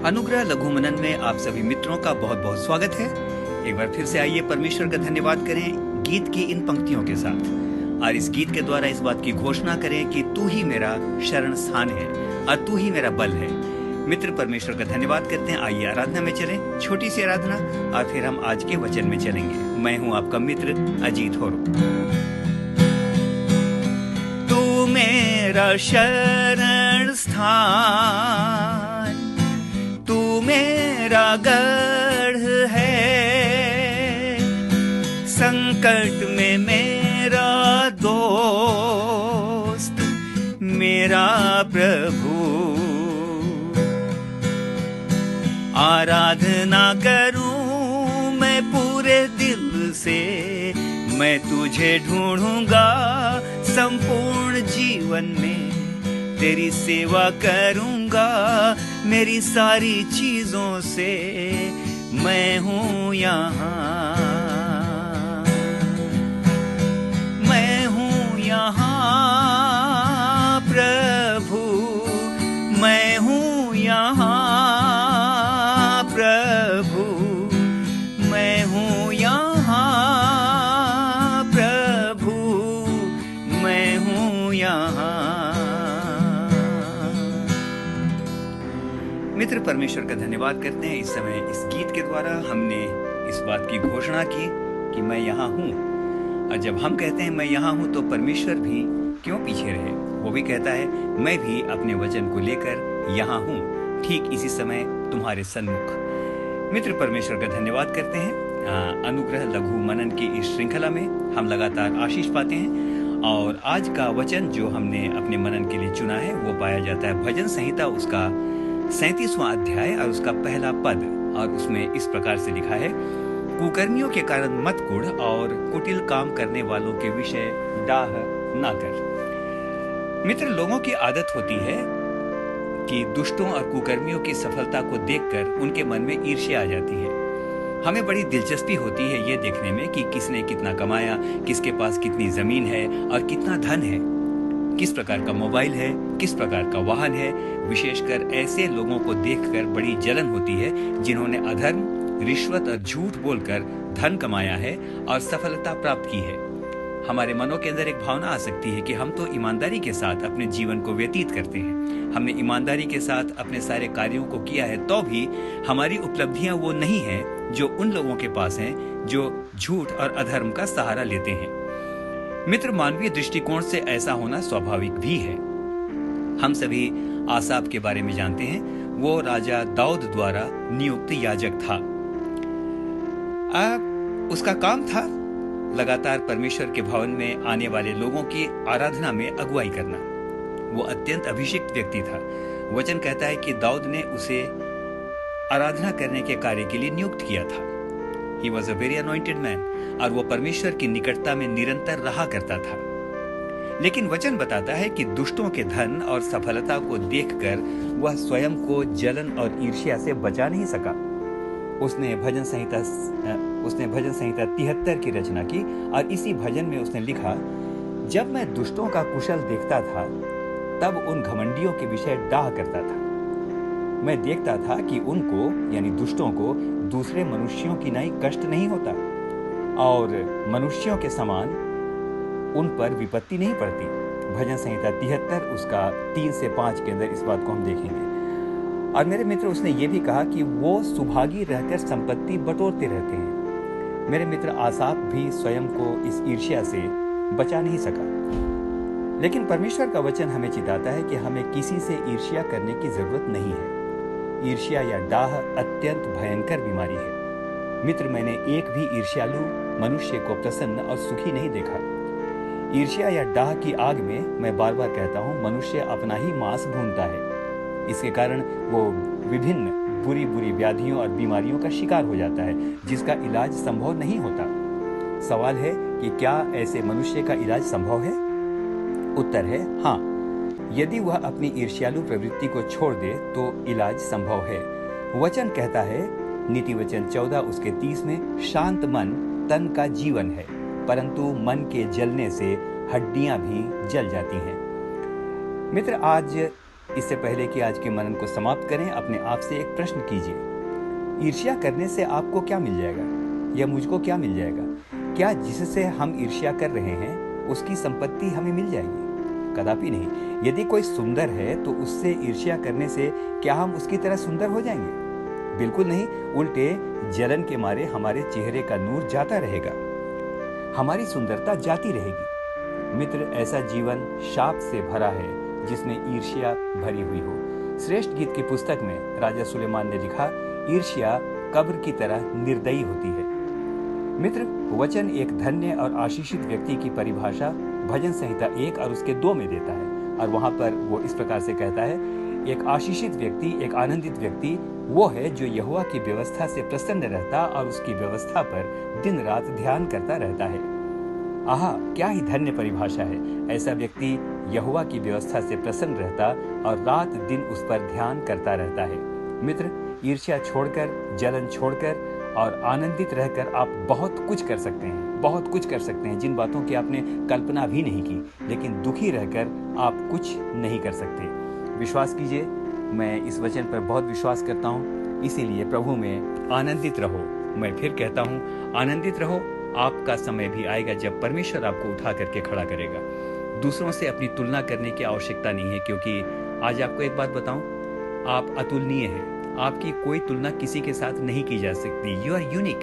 अनुग्रह लघु मनन में आप सभी मित्रों का बहुत बहुत स्वागत है। एक बार फिर से आइए परमेश्वर का धन्यवाद करें गीत की इन पंक्तियों के साथ और इस गीत के द्वारा इस बात की घोषणा करें कि तू ही मेरा शरण स्थान है और तू ही मेरा बल है। मित्र परमेश्वर का धन्यवाद करते हैं। आइए आराधना में चलें, छोटी सी आराधना, और फिर हम आज के वचन में चलेंगे। मैं हूं आपका मित्र अजीत होरो। तू मेरा शरण स्थान, तू मेरा गढ़ है, संकट में मेरा दोस्त, मेरा प्रभु। आराधना करूं मैं पूरे दिल से, मैं तुझे ढूंढूंगा संपूर्ण जीवन में, तेरी सेवा करूंगा मेरी सारी चीजों से। मैं हूं यहाँ, मैं हूं यहाँ प्रभु, मैं हूं यहाँ प्रभु, मैं हूं यहाँ प्रभु, मैं हूं यहाँ। मित्र परमेश्वर का धन्यवाद करते हैं। इस समय इस गीत के द्वारा हमने इस बात की घोषणा की कि मैं यहाँ हूँ, और जब हम कहते हैं मैं यहाँ हूँ तो परमेश्वर भी क्यों पीछे रहे। वो भी कहता है मैं भी अपने वचन को लेकर यहाँ हूँ, ठीक इसी समय तुम्हारे सन्मुख। मित्र परमेश्वर का धन्यवाद करते हैं। अनुग्रह लघु मनन की इस श्रृंखला में हम लगातार आशीष पाते हैं, और आज का वचन जो हमने अपने मनन के लिए चुना है वो पाया जाता है भजन संहिता उसका 37वां अध्याय और उसका पहला पद, और उसमें इस प्रकार से लिखा है, कुकर्मियों के कारण मत कुढ़ और कुटिल काम करने वालों के विषय डाह ना कर। मित्र, लोगों की आदत होती है कि दुष्टों और कुकर्मियों की सफलता को देखकर उनके मन में ईर्ष्या आ जाती है। हमें बड़ी दिलचस्पी होती है ये देखने में कि किसने कितना कमाया, किसके पास कितनी जमीन है और कितना धन है, किस प्रकार का मोबाइल है, किस प्रकार का वाहन है। विशेषकर ऐसे लोगों को देखकर बड़ी जलन होती है जिन्होंने अधर्म, रिश्वत और झूठ बोलकर धन कमाया है और सफलता प्राप्त की है। हमारे मनों के अंदर एक भावना आ सकती है कि हम तो ईमानदारी के साथ अपने जीवन को व्यतीत करते हैं, हमने ईमानदारी के साथ अपने सारे कार्यों को किया है, तो भी हमारी उपलब्धियां वो नहीं है जो उन लोगों के पास हैं जो झूठ और अधर्म का सहारा लेते हैं। मित्र, मानवीय दृष्टिकोण से ऐसा होना स्वाभाविक भी है। हम सभी आसाप के बारे में जानते हैं। वो राजा दाऊद द्वारा नियुक्त याजक था। उसका काम था लगातार परमेश्वर के भवन में आने वाले लोगों की आराधना में अगुवाई करना। वो अत्यंत अभिषिक्त व्यक्ति था। वचन कहता है कि दाऊद ने उसे आराधना करने के कार्य के लिए नियुक्त किया था। He was a very anointed man, और वो परमेश्वर की निकटता में निरंतर रहा करता था। लेकिन वचन बताता है कि दुष्टों के धन और सफलता को देखकर वह स्वयं को जलन और ईर्ष्या से बचा नहीं सका। उसने भजन संहिता 73 की रचना की, और इसी भजन में उसने लिखा, जब मैं दुष्टों का कुशल देखता था तब उन घमंडियों के विषय डाह करता था। मैं देखता था कि उनको यानी दुष्टों को दूसरे मनुष्यों की नाई कष्ट नहीं होता, और मनुष्यों के समान उन पर विपत्ति नहीं पड़ती। भजन संहिता 73 उसका 3 से 5 के अंदर इस बात को हम देखेंगे। और मेरे मित्र, उसने ये भी कहा कि वो सुभागी रहकर संपत्ति बटोरते रहते हैं। मेरे मित्र, आसाप भी स्वयं को इस ईर्ष्या से बचा नहीं सका। लेकिन परमेश्वर का वचन हमें चिताता है कि हमें किसी से ईर्ष्या करने की जरूरत नहीं है। ईर्ष्या या डाह अत्यंत भयंकर बीमारी है। मित्र, मैंने एक भी ईर्ष्यालु मनुष्य को प्रसन्न और सुखी नहीं देखा। ईर्ष्या या डाह की आग में मैं बार बार कहता हूँ, मनुष्य अपना ही मांस भूनता है। इसके कारण वो विभिन्न बुरी बुरी व्याधियों और बीमारियों का शिकार हो जाता है, जिसका इलाज संभव नहीं होता। सवाल है कि क्या ऐसे मनुष्य का इलाज संभव है? उत्तर है हाँ। यदि वह अपनी ईर्ष्यालु प्रवृत्ति को छोड़ दे तो इलाज संभव है। वचन कहता है, नीति वचन 14 उसके 30 में, शांत मन तन का जीवन है, परंतु मन के जलने से हड्डियां भी जल जाती हैं। मित्र, आज इससे पहले कि आज के मनन को समाप्त करें, अपने आप से एक प्रश्न कीजिए, ईर्ष्या करने से आपको क्या मिल जाएगा या मुझको क्या मिल जाएगा? क्या जिससे हम ईर्ष्या कर रहे हैं उसकी संपत्ति हमें मिल जाएगी? कदापि नहीं। यदि कोई सुंदर है तो उससे ईर्ष्या करने से क्या हम उसकी तरह सुंदर हो जाएंगे? बिल्कुल नहीं। उल्टे जलन के मारे हमारे चेहरे का नूर जाता रहेगा, हमारी सुंदरता जाती रहेगी। मित्र, ऐसा जीवन शाप से भरा है जिसमें ईर्ष्या भरी हुई हो। श्रेष्ठ गीत की पुस्तक में राजा सुलेमान ने लिखा, ईर्ष्या कब्र की तरह निर्दयी होती है। मित्र, वचन एक धन्य और आशीषित व्यक्ति की परिभाषा भजन संहिता 1 और उसके 2 में देता है, और वहां पर वो इस प्रकार से कहता है, एक आशीषित व्यक्ति, एक आनंदित व्यक्ति वो है जो यहोवा की व्यवस्था से प्रसन्न रहता और उसकी व्यवस्था पर दिन रात ध्यान करता रहता है। आहा, क्या ही धन्य परिभाषा है। ऐसा व्यक्ति यहोवा की व्यवस्था से प्रसन्न रहता और रात दिन उस पर ध्यान करता रहता है। मित्र, ईर्ष्या छोड़कर, जलन छोड़कर और आनंदित रहकर आप बहुत कुछ कर सकते हैं, बहुत कुछ कर सकते हैं, जिन बातों की आपने कल्पना भी नहीं की। लेकिन दुखी रहकर आप कुछ नहीं कर सकते। विश्वास कीजिए, मैं इस वचन पर बहुत विश्वास करता हूँ, इसीलिए प्रभु में आनंदित रहो। मैं फिर कहता हूँ, आनंदित रहो। आपका समय भी आएगा जब परमेश्वर आपको उठा करके खड़ा करेगा। दूसरों से अपनी तुलना करने की आवश्यकता नहीं है, क्योंकि आज आपको एक बात बताऊं, आप अतुलनीय हैं। आपकी कोई तुलना किसी के साथ नहीं की जा सकती। You are unique.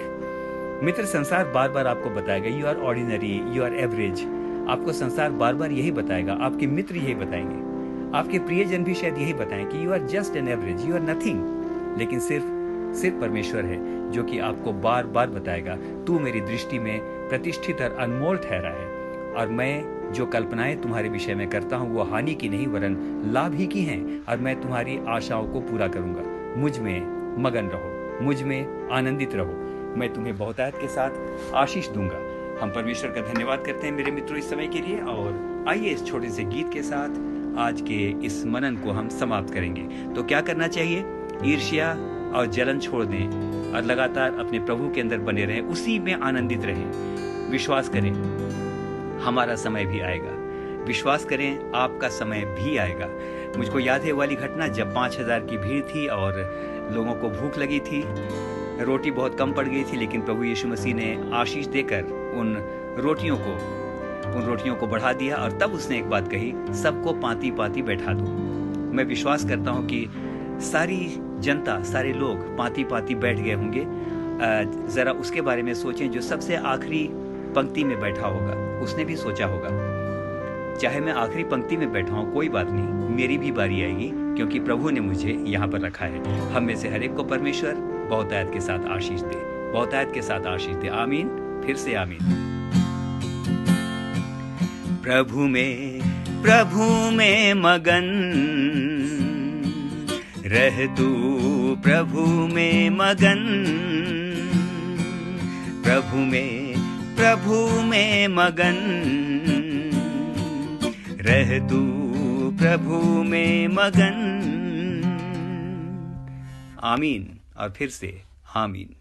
मित्र, संसार बार बार आपको बताएगा you are ordinary, you are average. आपको संसार बार बार यही बताएगा, आपके मित्र यही बताएंगे, आपके प्रियजन भी शायद यही बताएं कि you are just an average, you are nothing. लेकिन सिर्फ परमेश्वर है जो कि आपको बार बार बताएगा, तू मेरी दृष्टि में प्रतिष्ठित और अनमोल ठहरा है, और मैं जो कल्पनाएं तुम्हारे विषय में करता हूँ वो हानि की नहीं वरन लाभ ही की हैं, और मैं तुम्हारी आशाओं को पूरा करूंगा। मुझ में मगन रहो, मुझ में आनंदित रहो, मैं तुम्हें बहुतायत के साथ आशीष दूंगा। हम परमेश्वर का धन्यवाद करते हैं मेरे मित्रों इस समय के लिए, और आइए इस छोटे से गीत के साथ आज के इस मनन को हम समाप्त करेंगे। तो क्या करना चाहिए? ईर्ष्या और जलन छोड़ दें और लगातार अपने प्रभु के अंदर बने रहें, उसी में आनंदित रहें। विश्वास करें, हमारा समय भी आएगा। विश्वास करें, आपका समय भी आएगा। मुझको याद है वाली घटना जब 5000 की भीड़ थी और लोगों को भूख लगी थी, रोटी बहुत कम पड़ गई थी, लेकिन प्रभु यीशु मसीह ने आशीष देकर उन रोटियों को बढ़ा दिया, और तब उसने एक बात कही, सबको पांति पांति बैठा दो। मैं विश्वास करता हूं कि सारी जनता, सारे लोग पांति पांति बैठ गए होंगे। जरा उसके बारे में सोचें, जो सबसे आखिरी पंक्ति में बैठा होगा, उसने भी सोचा होगा, चाहे मैं आखिरी पंक्ति में बैठा हूं कोई बात नहीं, मेरी भी बारी आएगी, क्योंकि प्रभु ने मुझे यहाँ पर रखा है। हम में से हर एक को परमेश्वर बहुतायत के साथ आशीष दे, बहुतायत के साथ आशीष दे। आमीन, फिर से आमीन। प्रभु में मगन रह तू, प्रभु में मगन, प्रभु में मगन रह तू, प्रभु में मगन। आमीन, और फिर से आमीन।